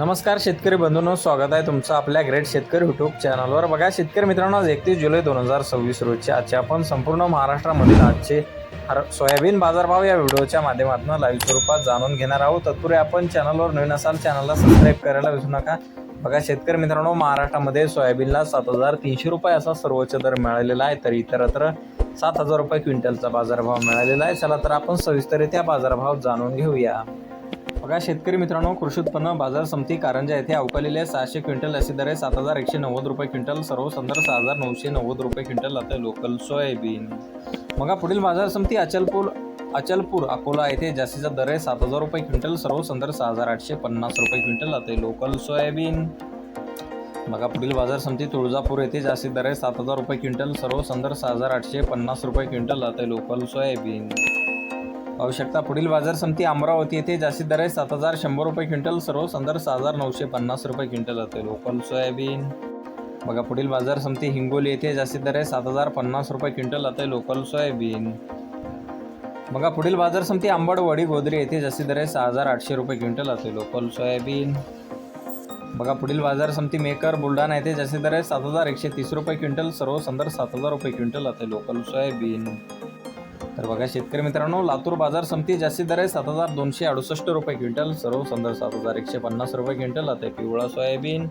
नमस्कार शेतकरी बंधूंनो, स्वागत आहे तुमचं आपल्या ग्रेट शेतकरी यूट्यूब चॅनलवर। बघा शेतकरी मित्रांनो, आज 31 जुलै 2026 रोजचे आजचे आपण संपूर्ण महाराष्ट्रामधील आजचे सोयाबीन बाजारभाव या व्हिडिओच्या माध्यमातून लाईव्ह स्वरूपात जाणून घेणार आहोत। तत्पूर्वी आपण चॅनलवर नवीन असाल चॅनलला सबस्क्राईब करायला विसरू नका। बघा शेतकरी मित्रांनो, महाराष्ट्रामध्ये सोयाबीनला 7,300 रुपये असा सर्वोच्च दर मिळालेला आहे, तर इतरत्र 7,000 रुपये क्विंटलचा बाजारभाव मिळालेला आहे। चला तर आपण सविस्तररित्या बाजारभाव जाणून घेऊया। बघा शेतकरी मित्रांनो, कृषी उत्पन्न बाजार समिती कारंजा येथे अवकालेले 600 क्विंटल अशी दर आहे 7,190 रुपये क्विंटल, सर्व संदर्भ 6,990 रुपये क्विंटल आता लोकल सोयाबीन। मग पुढील बाजार समिती अचलपूर अकोला येथे जास्तीचा दर आहे 7,000 रुपये क्विंटल, सर्व संदर्भ 6,850 रुपये क्विंटल आता लोकल सोयाबीन। मग पुढील बाजार समिती तुळजापूर येथे जास्तीत दर आहे 7,000 रुपये क्विंटल, सर्व संदर्भ 6,850 रुपये क्विंटल आता लोकल सोयाबीन। आवश्यकता पुढील बाजार समिती अमरावती येथे जास्तीत दर आहे 7,100 रुपये क्विंटल, सर्व संदर्भ 6,950 रुपये क्विंटल आता लोकल सोयाबीन। बघा पुढील बाजार समिती हिंगोली येथे जास्तीत दर आहे 7,050 रुपये क्विंटल आता लोकल सोयाबीन। बघा पुढील बाजार समिती अंबडवाडी गोदरी येथे जास्तीत दर आहे 6,800 रुपये क्विंटल आता लोकल सोयाबीन। बघा पुढील बाजार समिती मेकर बुलढाणा येथे जास्तीत दर आहे 7,130 रुपये क्विंटल, सर्व संदर्भ 7,000 रुपये क्विंटल आता लोकल सोयाबीन। तर बघा शेतकरी मित्रांनो, लातूर बाजार समिती जास्तीत दर आहे 7,268 रुपये क्विंटल, सर्व संदर्भ 7,150 रुपये क्विंटल आता पिवळा सोयाबीन।